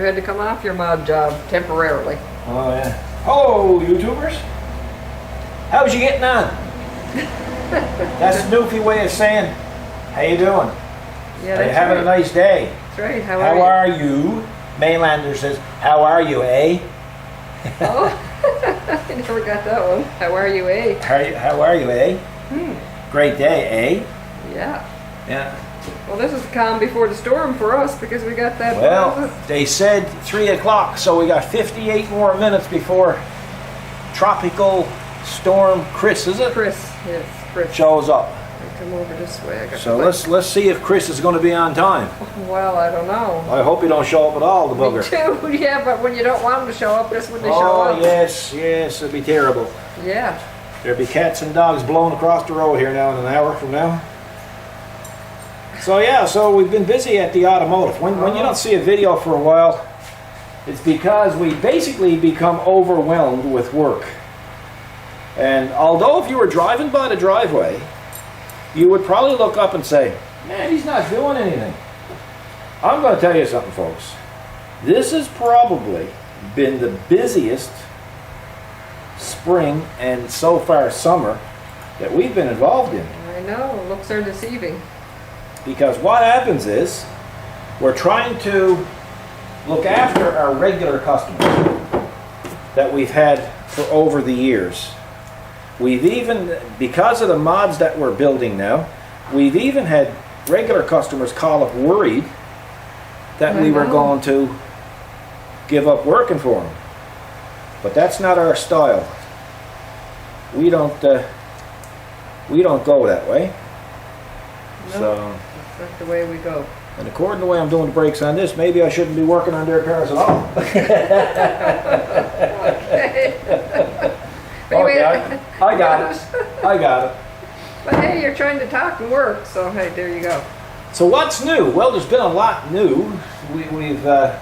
You had to come off your mod job temporarily. Oh yeah. Hello, YouTubers. How's you getting on? That's the Newfie way of saying, how you doing? Yeah, Are you having a nice day? That's right. How How are are you? Mainlander says, how are you, eh? Oh, I never got that one. How are you, eh? How are you, eh? Great day, eh? Yeah. Yeah. Well, this is the calm before the storm for us because we got that. Well, they said 3 o'clock, so we got 58 more minutes before Tropical Storm Chris, is it? Chris, yes, Chris. Shows up. Come over this way. I got So to let's see if Chris is going to be on time. Well, I don't know. I hope he don't show up at all, the Me bugger. too. Yeah, but when you don't want them to show up, that's when they show up. Oh yes, it'd be terrible. Yeah. There'd be cats and dogs blowing across the road here now in an hour from now. So yeah, so we've been busy at the automotive. When you don't see a video for a while, it's because we basically become overwhelmed with work. And although if you were driving by the driveway, you would probably look up and say, man, he's not doing anything. I'm going to tell you something, folks. This has probably been the busiest spring and so far summer that we've been involved in. I know. Looks are deceiving. Because what happens is, we're trying to look after our regular customers that we've had for over the years. We've even, because of the mods that we're building now, we've even had regular customers call up worried that we were going to give up working for them. But that's not our style. We don't go that way. No, So, that's not the way we go. and according to the way I'm doing the brakes on this, maybe I shouldn't be working on their cars at all. Okay. Okay, I got it. I got it. But hey, you're trying to talk and work, so hey, there you go. So what's new? Well, there's been a lot new. We've well,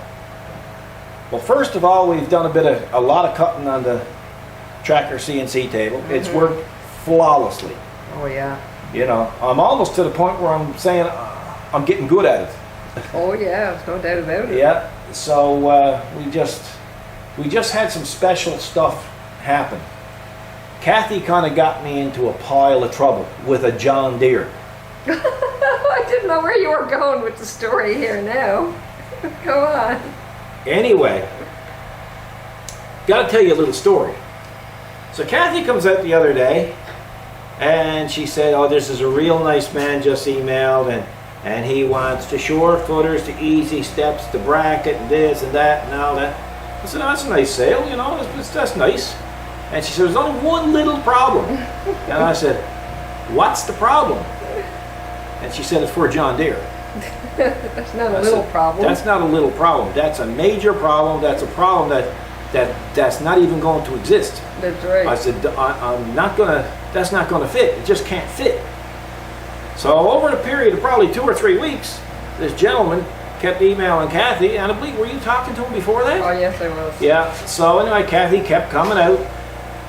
first of all, we've done a lot of cutting on the tracker CNC table. It's worked flawlessly. Oh yeah. You know, I'm almost to the point where I'm saying I'm getting good at it. Oh yeah, there's no doubt about it. Yeah. So we just had some special stuff happen. Kathy kind of got me into a pile of trouble with a John Deere. I didn't know where you were going with the story here now. Go on. Anyway, got to tell you a little story. So Kathy comes out the other day, and she said, oh, this is a real nice man just emailed, and he wants the shore footers, the easy steps, the bracket, and this and that and all that. I said, oh, that's a nice sale, you know, that's nice. And she said, there's only one little problem. And I said, what's the problem? And she said, it's for John Deere. That's not a little problem. That's not a little problem. That's a major problem. That's a problem that's not even going to exist. That's right. I said, that's not gonna fit. It just can't fit. So over the period of probably 2 or 3 weeks, this gentleman kept emailing Kathy, and I believe, were you talking to him before that? Oh yes, I was. Yeah, so anyway, Kathy kept coming out.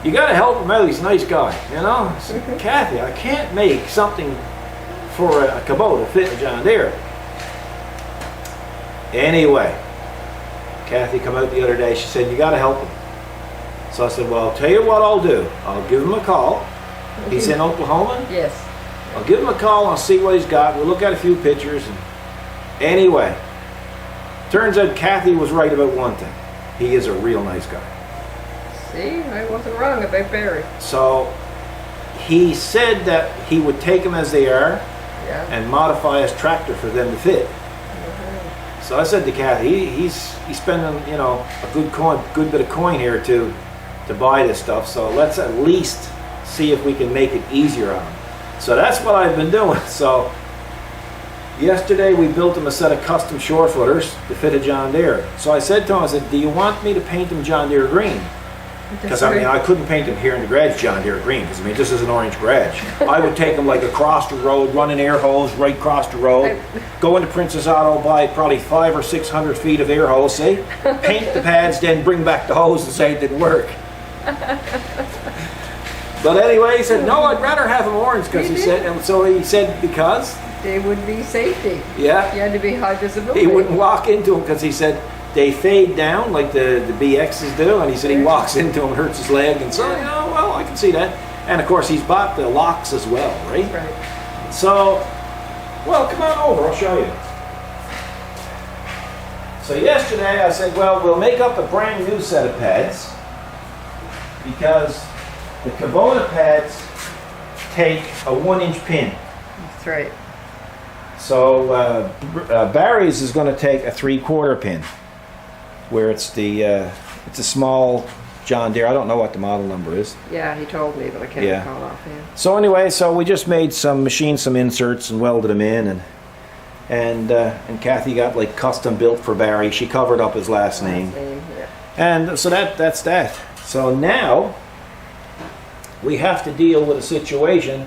You gotta help him out, he's a nice guy, you know? I said, Kathy, I can't make something for a Kubota fit a John Deere. Anyway, Kathy come out the other day, she said, you gotta help him. So I said, well, I'll tell you what I'll do. I'll give him a call. He's in Oklahoma? Yes. I'll give him a call, I'll see what he's got. We'll look at a few pictures. And anyway, turns out Kathy was right about one thing. He is a real nice guy. See, I wasn't wrong about Barry. So he said that he would take them as they are and modify his tractor for them to fit. So I said to Kathy, he's spending, you know, a good bit of coin here to buy this stuff. So let's at least see if we can make it easier on him. So that's what I've been doing. So yesterday we built him a set of custom shore footers to fit a John Deere. So I said to him, I said, do you want me to paint them John Deere green? Because I mean, I couldn't paint them here in the garage John Deere green, because I mean, this is an orange garage. I would take them like across the road, run an air hose right across the road, go into Princess Auto, buy probably 500 or 600 feet of air hose, see? Paint the pads, then bring back the hose and say it didn't work. But anyway, he said, no, I'd rather have them orange, because he said, and so he said, because? They would be safety. Yeah. You had to be high visibility. He wouldn't walk into them, because he said, they fade down like the BXs do, and he said he walks into them and hurts his leg, and so, oh, well, I can see that. And of course, he's bought the locks as well, right? Right. So, well, come on over, I'll show you. So yesterday I said, well, we'll make up a brand new set of pads, because the Kubota pads take a 1-inch pin. That's right. So Barry's is going to take a 3/4 pin, where it's a small John Deere. I don't know what the model number is. Yeah, he told me, but I can't recall offhand. So anyway, so we just machined some inserts and welded them in, and Kathy got like custom built for Barry. She covered up his last name. Yeah. And so that's that. So now we have to deal with a situation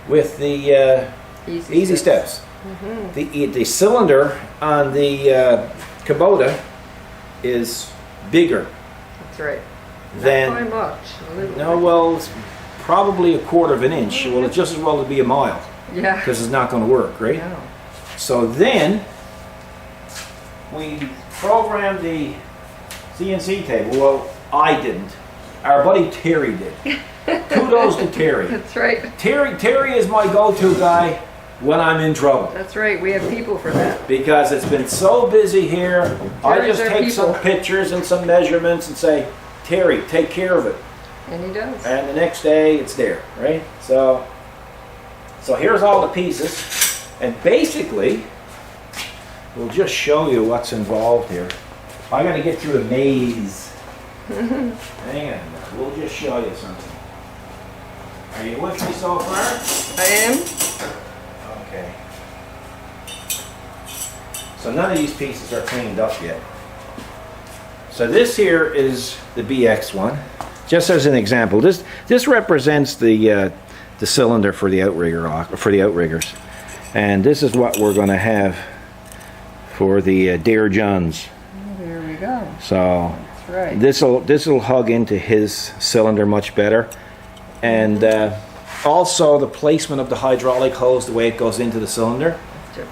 with the easy steps. Mm-hmm. The cylinder on the Kubota is bigger. That's right. Than, not by much. No, well, it's probably 1/4 inch. Mm-hmm. Well, it's just as well to be a mile. Yeah. Because it's not going to work, right? No. So then we programmed the CNC table. Well, I didn't. Our buddy Terry did. Kudos to Terry. That's right. Terry is my go-to guy when I'm in trouble. That's right. We have people for that. Because it's been so busy here, I Terry's just our take some people. pictures and some measurements and say, Terry, take care of it. And he does. And the next day it's there, right? So here's all the pieces, and basically we'll just show you what's involved here. I got to get through a maze. Hang on, we'll just show you something. Are you with me so far? I am. Okay. So none of these pieces are cleaned up yet. So this here is the BX one. Just as an example, this represents the cylinder for the outriggers, and this is what we're going to have for the Deere Johns. Oh, there we go. So that's right. This'll hug into his cylinder much better, and also the placement of the hydraulic hose, the way it goes into the cylinder,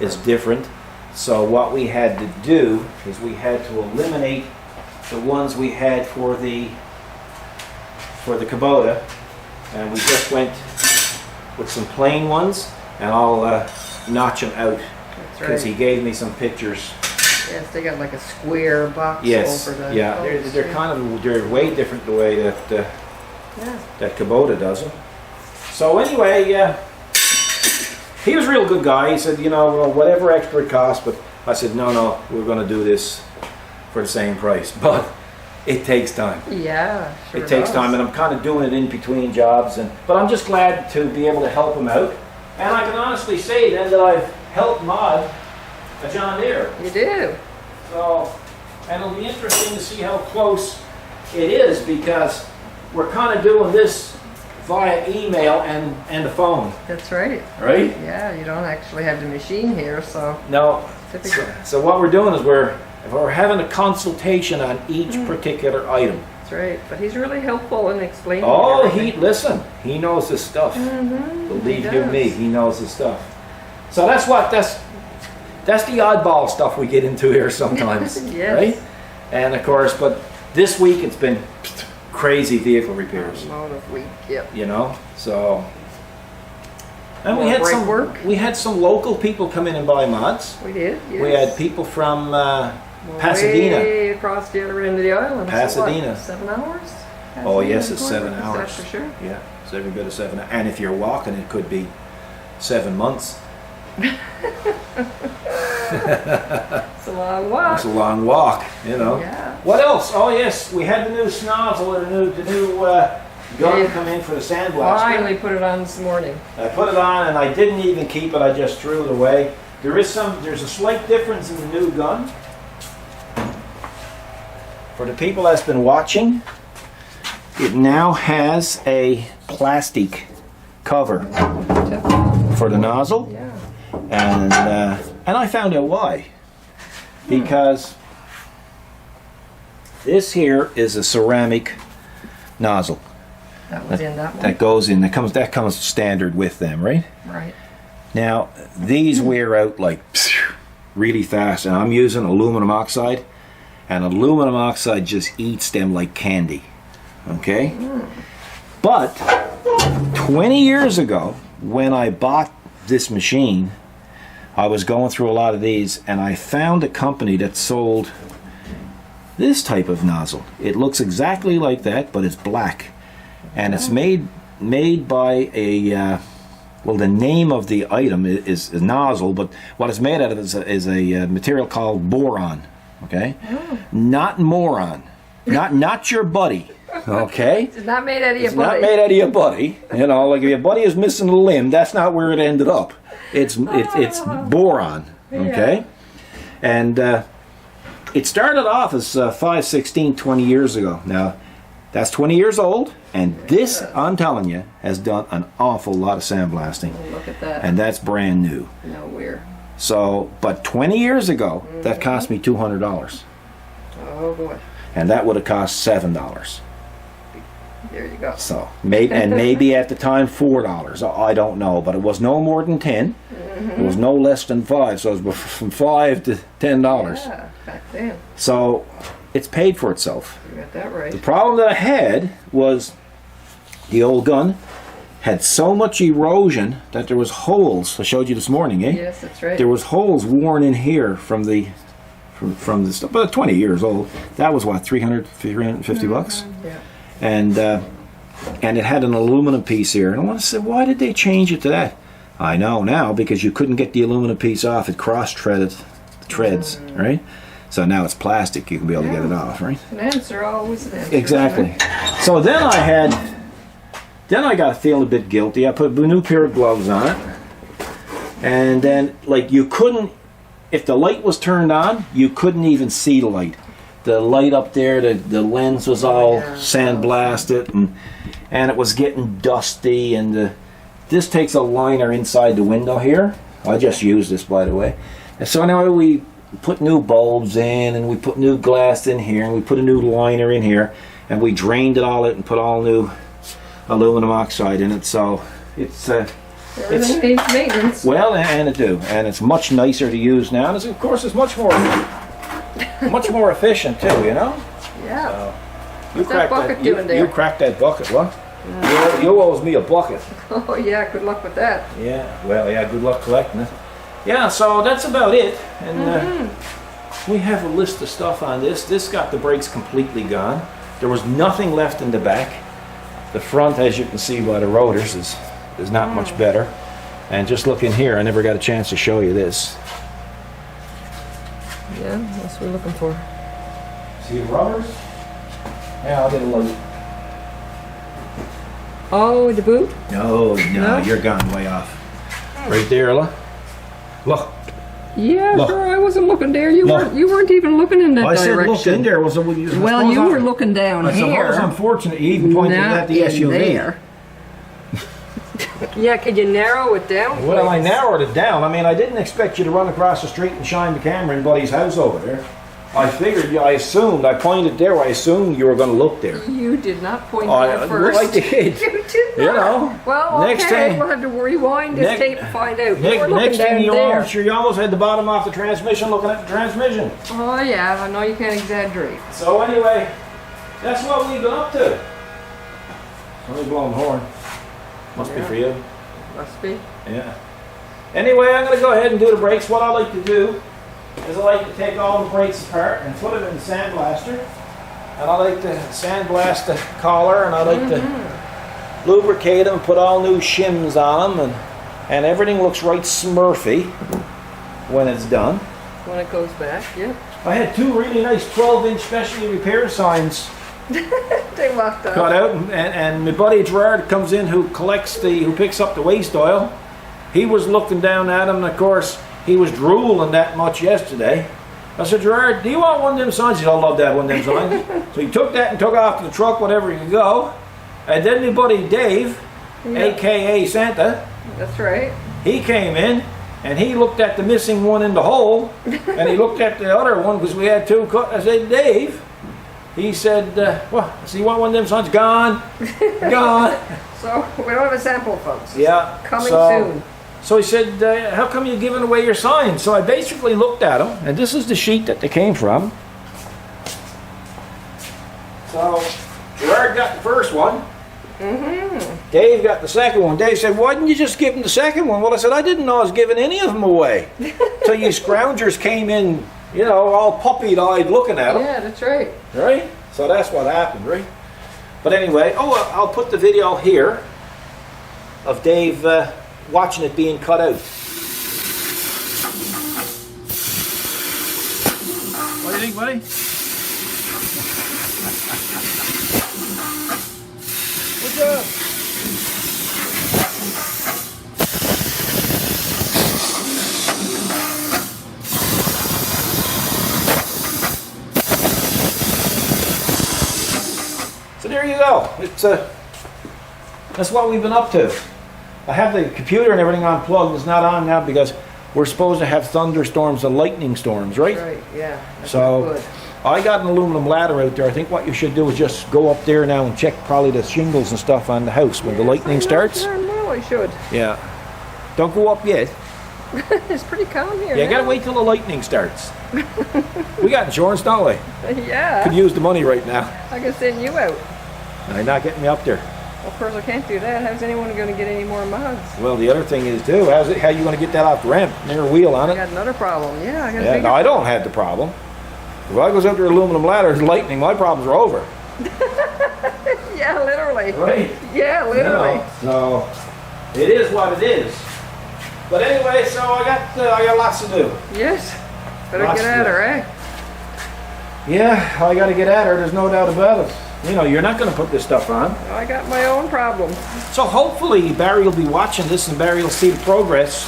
is different. So what we had to do is we had to eliminate the ones we had for the Kubota, and we just went with some plain ones, and I'll notch them out, because he gave me some pictures. Yes, they got like a square box over the hose. They're way different the way that that Kubota does them. So anyway, he was a real good guy. He said, well, whatever extra it costs, but I said, no, we're going to do this for the same price, but it takes time. Yeah, sure it takes time, and I'm kind of doing it in between jobs, but I'm just glad to be able to help him out, and I can honestly say then that I've helped mod a John Deere. You do. So, and it'll be interesting to see how close it is, because we're kind of doing this via email and the phone. That's right. Right? Yeah, you don't actually have the machine here, so. No. Typical. So what we're doing is we're having a consultation on each particular item. That's right. But he's really helpful in explaining. Oh, everything. listen, he knows his stuff. Believe you me, he knows his stuff. So that's the oddball stuff we get into here sometimes. Yes. Right? And of course, but this week it's been crazy vehicle repairs. Amount of week, yep. So. And we had some local people come in and buy mods. We did, yes. We had people from Pasadena. Way across the other end of the island. Pasadena. So what, 7 hours? Oh yes, it's 7 hours. That's for sure. Yeah, it's every bit of 7 hours. And if you're walking, it could be 7 months. It's a long walk. It's a long walk, Yeah. What else? Oh yes, we had the new snozzle, the new gun come in for the sandblaster. Finally put it on this morning. I put it on and I didn't even keep it, I just threw it away. There's a slight difference in the new gun. For the people that's been watching, it now has a plastic cover for the nozzle. Yeah. And I found out why. Because this here is a ceramic nozzle. That was in that one. That goes in. That comes standard with them, right? Right. Now these wear out like really fast, and I'm using aluminum oxide, and aluminum oxide just eats them like candy. Okay? But 20 years ago, when I bought this machine, I was going through a lot of these, and I found a company that sold this type of nozzle. It looks exactly like that, but it's black, and it's made by a well, the name of the item is a nozzle, but what it's made out of is a material called boron. Okay, not moron, not your buddy. Okay, It's not made out of your it's buddy. not made out of your buddy. You know, like if your buddy is missing a limb, that's not where it ended up. It's boron. Okay, and it started off as 516 20 years ago. Now, that's 20 years old, and this, I'm telling you, has done an awful lot of sandblasting. Look at that. And that's brand new. No, weird. So, but 20 years ago, that cost me $200. Oh boy. And that would have cost $7. There you go. So, maybe at the time $4. I don't know, but it was no more than 10. It was no less than 5, so it was from $5 to $10. Yeah, back then. So, it's paid for itself. You got that right. The problem that I had was the old gun had so much erosion that there was holes. I showed you this morning, eh? Yes, that's right. There was holes worn in here from the stuff. But 20 years old. That was what, 350 bucks? Yeah. And it had an aluminum piece here. And I want to say, why did they change it to that? I know now, because you couldn't get the aluminum piece off. It cross-threaded the treads, right? So now it's plastic. You can be able to get it off, right? An answer, always an answer. Exactly. So then I got feeling a bit guilty. I put a new pair of gloves on it. And then, like, you couldn't, if the light was turned on, you couldn't even see the light. The light up there, the lens was all sandblasted, and it was getting dusty, and this takes a liner inside the window here. I just used this, by the way. And so now we put new bulbs in, and we put new glass in here, and we put a new liner in here, and we drained it all out and put all new aluminum oxide in it. So Everything needs maintenance. well, and it do, and it's much nicer to use now. And it's, of course, it's much more efficient too. You know. Yeah. So, What's that bucket doing there? You cracked that bucket, what? You owes me a bucket. Oh yeah, good luck with that. Yeah. Well, yeah. Good luck collecting it. Yeah. So that's about it. And we have a list of stuff on this. This got the brakes completely gone. There was nothing left in the back. The front, as you can see by the rotors, is not much better. And just look in here, I never got a chance to show you this. Yeah, that's what we're looking for. See the rubbers? Yeah, I'll get a look. Oh, the boot? No, you're gone way off. Right there, look. Look. Yeah, Look. sure. I wasn't looking there. You Look. weren't even looking in that I said direction. look in there. Well, you were looking down I here. suppose unfortunate you even pointed Not at the in SUV. there. Yeah, could you narrow it down? Well, I please? narrowed it down. I mean, I didn't expect you to run across the street and shine the camera in Buddy's house over there. I figured, I pointed there, I assumed you were going to look there. You did not point there first. Well, I did. You did not. You know. Well, next okay, time- we'll have to rewind this tape and find out. You were looking Next thing down you there. almost, you almost had the bottom off the transmission looking at the transmission. Oh yeah, I know you can't exaggerate. So anyway, that's what we've been up to. Somebody's blowing the horn. Must be for you. Must be. Yeah. Anyway, I'm going to go ahead and do the brakes. What I like to do is I like to take all the brakes apart and put it in the sandblaster. And I like to sandblast the collar, and I like to lubricate them, put all new shims on them, and everything looks right smurfy when it's done. When it goes back, yeah. I had two really nice 12-inch specialty repair signs They walked up. cut out, and my buddy Gerard comes in who picks up the waste oil. He was looking down at him, and of course he was drooling that much yesterday. I said, Gerard, do you want one of them signs? He said, I love that one of them signs. So he took that and took off to the truck, whatever he could go. And then my buddy Dave, aka Santa, That's right. he came in and he looked at the missing one in the hole, and he looked at the other one because we had two cut. I said, Dave. He said, well, so you want one of them signs? Gone. Gone. So we don't have a sample, folks. Yeah. Coming soon. So he said, how come you're giving away your signs? So I basically looked at them, and this is the sheet that they came from. the first one. Dave got the second one. Dave said, why didn't you just give him the second one? Well, I said, I didn't know I was giving any of them away. Till you scroungers came in, you know, all puppy-eyed looking at them. Yeah, that's right. Right? So that's what happened, right? But anyway, I'll put the video here of Dave watching it being cut out. What do you think, buddy? Good job. So there you go. It's that's what we've been up to. I have the computer and everything unplugged. It's not on now because we're supposed to have thunderstorms and lightning storms, right? Right, yeah. That's So good. I got an aluminum ladder out there. I think what you should do is just go up there now and check probably the shingles and stuff on the house when the lightning starts. I know I should. Yeah. Don't go up yet. It's pretty calm here. Yeah, you now. gotta wait till the lightning starts. We got insurance, don't we? Yeah. Could use the money right now. I can send you out. They're not getting me up there. Well, of course I can't do that. How's anyone going to get any more mods? Well, the other thing is too, how you gonna get that off the ramp? Near a wheel on I it? got another problem. Yeah, I got a Yeah, bigger no, I don't have the problem. If I goes up to the aluminum ladder, it's lightning, my problems are over. Yeah, literally. Right? Yeah, literally. You know, so it is what it is. But anyway, so I got lots to do. Yes. Better Lots get to at do. her, eh? Yeah, I got to get at her. There's no doubt about it. You know, you're not going to put this stuff on. I got my own problems. So hopefully Barry will be watching this and Barry will see the progress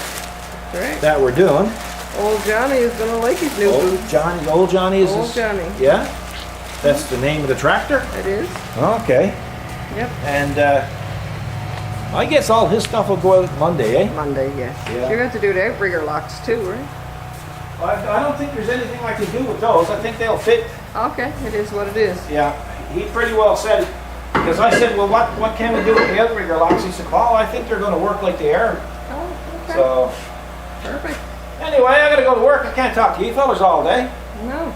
Right. that we're doing. Old Johnny is going to like his new boots. Old Johnny is Old his- Johnny. Yeah? That's the name of the tractor? It is. Okay. Yep. And I guess all his stuff will go out Monday, eh? Monday, yes. Yeah. You got to do the outrigger locks too, right? I don't think there's anything I can do with those. I think they'll fit. Okay, it is what it is. Yeah, he pretty well said it. Because I said, well, what can we do with the outrigger locks? He said, well, I think they're going to work like they are. Oh, okay. So, Perfect. anyway, I got to go to work. I can't talk to you fellas all day. No.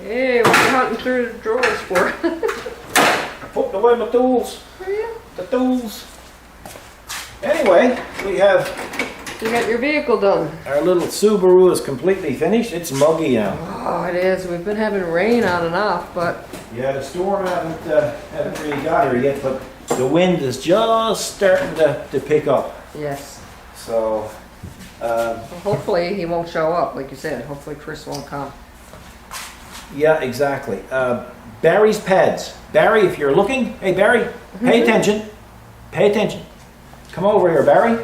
Hey, what are you hunting through the drawers for? I put away my tools. Are you? The tools. Anyway, we have You got your vehicle done. our little Subaru is completely finished. It's muggy now. Oh, it is. We've been having rain on and off, but Yeah, the storm haven't really got here yet, but the wind is just starting to pick up. yes. So, Well, hopefully he won't show up, like you said. Hopefully Chris won't come. yeah, exactly. Barry's pads. Barry, if you're looking, hey Barry, pay attention. Pay attention. Come over here, Barry.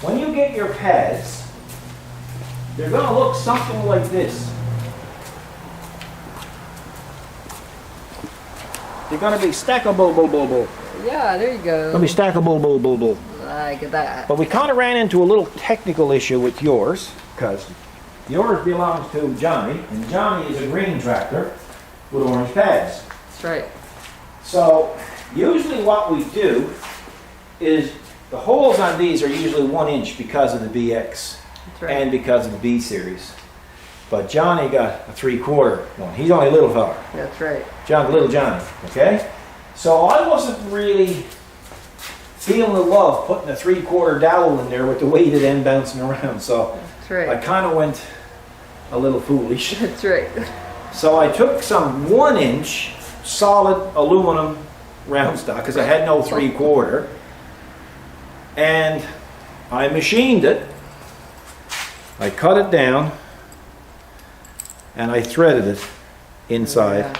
When you get your pads, they're going to look something like this. They're going to be stackable. Yeah, there you go. Going to be stackable. Like that. But we kind of ran into a little technical issue with yours, because yours belongs to Johnny, and Johnny is a green tractor with orange pads. That's right. So usually what we do is the holes on these are usually 1 inch because of the BX That's right. and because of the B series. But Johnny got a 3/4 one. He's only a little fella. That's right. Little Johnny, okay? So I wasn't really feeling the love putting a 3/4 dowel in there with the weighted end bouncing around. So That's right. I kind of went a little foolish. That's right. So I took some 1 inch solid aluminum round stock because I had no 3/4, and I machined it. I cut it down and I threaded it inside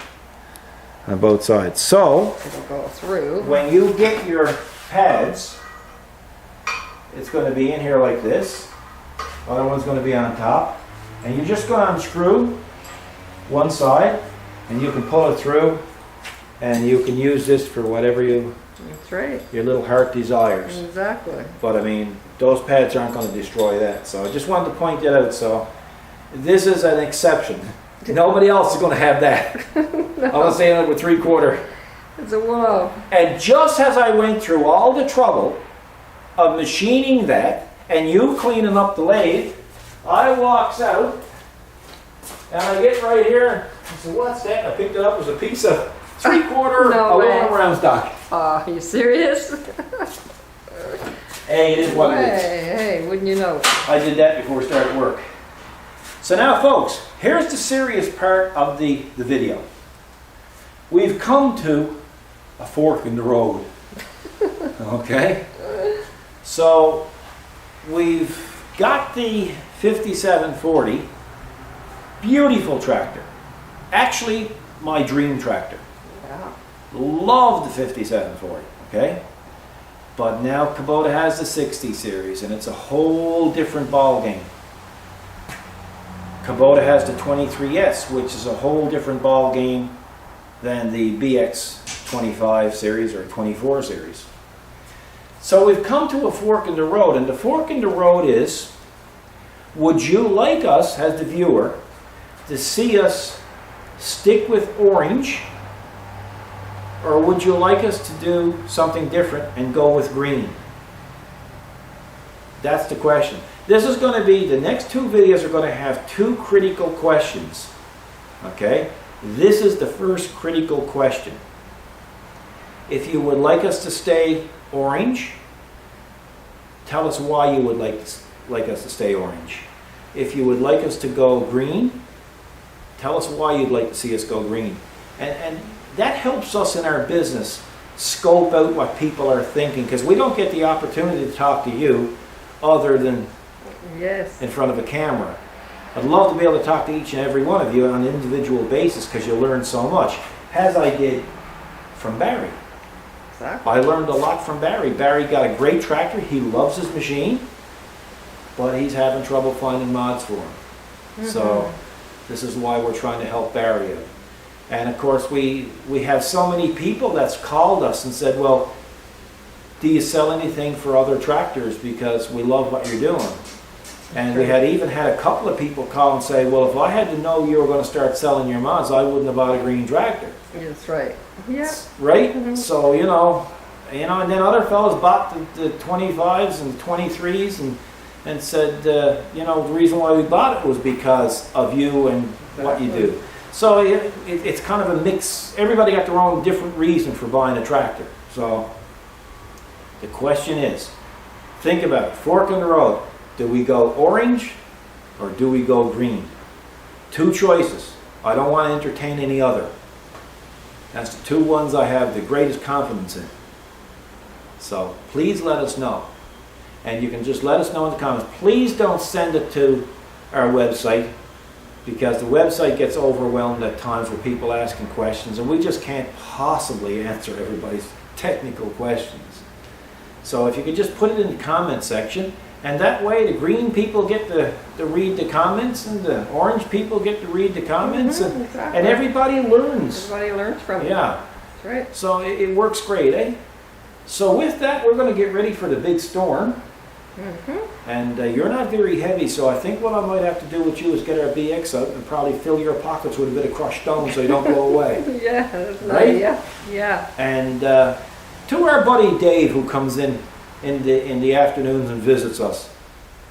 on both sides. So It'll go through. when you get your pads, it's going to be in here like this. Other one's going to be on top, and you're just going to unscrew one side, and you can pull it through, and you can use this for whatever That's right. your little heart desires. Exactly. But I mean, those pads aren't going to destroy that. So I just wanted to point that out. So this is an exception. Nobody else is going to have that. I was saying it with 3/4. It's a one-off. And just as I went through all the trouble of machining that and you cleaning up the lathe, I walks out and I get right here. I said, what's that? I picked it up. It was a piece of 3/4 No way. aluminum round stock. Are you serious? Hey, it is what it is. Hey, wouldn't you know? I did that before we started work. So now, folks, here's the serious part of the video. We've come to a fork in the road. Okay? So we've got the 5740, beautiful tractor. Actually, my dream tractor. Yeah. Love the 5740, okay? But now Kubota has the 60 series, and it's a whole different ball game. Kubota has the 23S, which is a whole different ball game than the BX25 series or 24 series. So we've come to a fork in the road, and the fork in the road is, would you like us, as the viewer, to see us stick with orange, or would you like us to do something different and go with green? That's the question. This is going to be, the next two videos are going to have two critical questions. Okay? This is the first critical question. If you would like us to stay orange, tell us why you would like us to stay orange. If you would like us to go green, tell us why you'd like to see us go green. And that helps us in our business scope out what people are thinking, because we don't get the opportunity to talk to you other than in front of a camera. I'd love to be able to talk to each and every one of you on an individual basis, because you learn so much, as I did from Barry. Exactly. I learned a lot from Barry. Barry got a great tractor. He loves his machine, but he's having trouble finding mods for him. Mm-hmm. So this is why we're trying to help Barry out. And of course, we have so many people that's called us and said, well, do you sell anything for other tractors, because we love what you're doing? And we had even had a couple of people call and say, well, if I had to know you were going to start selling your mods, I wouldn't have bought a green tractor. That's right. Yeah. Right? Mm-hmm. So, you know, and then other fellows bought the 25s and 23s and said, you know, the reason why we bought it was because of you and what you do. So it's kind of a mix. Everybody got their own different reason for buying a tractor. So the question is, think about it, fork in the road. Do we go orange or do we go green? Two choices. I don't want to entertain any other. That's the two ones I have the greatest confidence in. So please let us know. And you can just let us know in the comments. Please don't send it to our website, because the website gets overwhelmed at times with people asking questions, and we just can't possibly answer everybody's technical questions. So if you could just put it in the comment section, and that way the green people get to read the comments, and the orange people get to read the comments, Mm-hmm, exactly. and everybody learns. Everybody learns from it. Yeah. That's right. So it works great, eh? So with that, we're going to get ready for the big storm. Mm-hmm. And you're not very heavy, so I think what I might have to do with you is get our BX out and probably fill your pockets with a bit of crushed stone so you don't blow away. Yeah, that's Right? nice. Yeah. Yeah. And to our buddy Dave, who comes in the afternoons and visits us,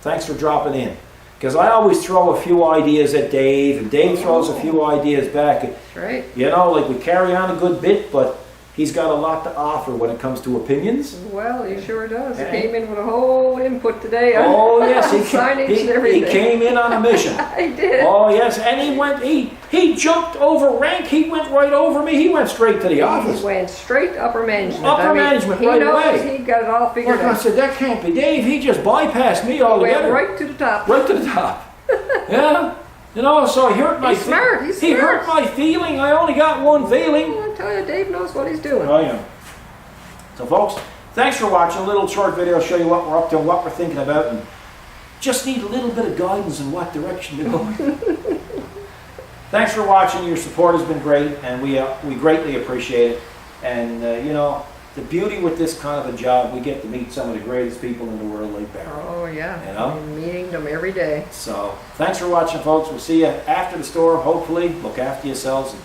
thanks for dropping in. Because I always throw a few ideas at Dave, and Dave throws a few ideas back. That's right. You know, like we carry on a good bit, but he's got a lot to offer when it comes to opinions. Well, he sure does. He And- came in with a whole input today on Oh yes, signage and everything. he came in on a mission. I did. Oh yes, and he jumped over rank. He went right over me. He went straight to the office. He went straight to upper management. Upper management he right knows away. He got it all figured I out. said, that can't be Dave. He just bypassed me He went altogether. right to the top. Right to the top. Yeah. You know, so he hurt my He's smart. He's He smart. hurt my feeling. I only got one feeling. I tell you, Dave knows what he's doing. Oh yeah. So folks, thanks for watching. A little short video to show you what we're up to and what we're thinking about, and just need a little bit of guidance in what direction to go. Thanks for watching. Your support has been great, and we greatly appreciate it. And you know, the beauty with this kind of a job, we get to meet some of the greatest people in the world, like Barry. Oh yeah. You know? I'm meeting them every day. So thanks for watching, folks. We'll see you after the storm. Hopefully, look after yourselves. And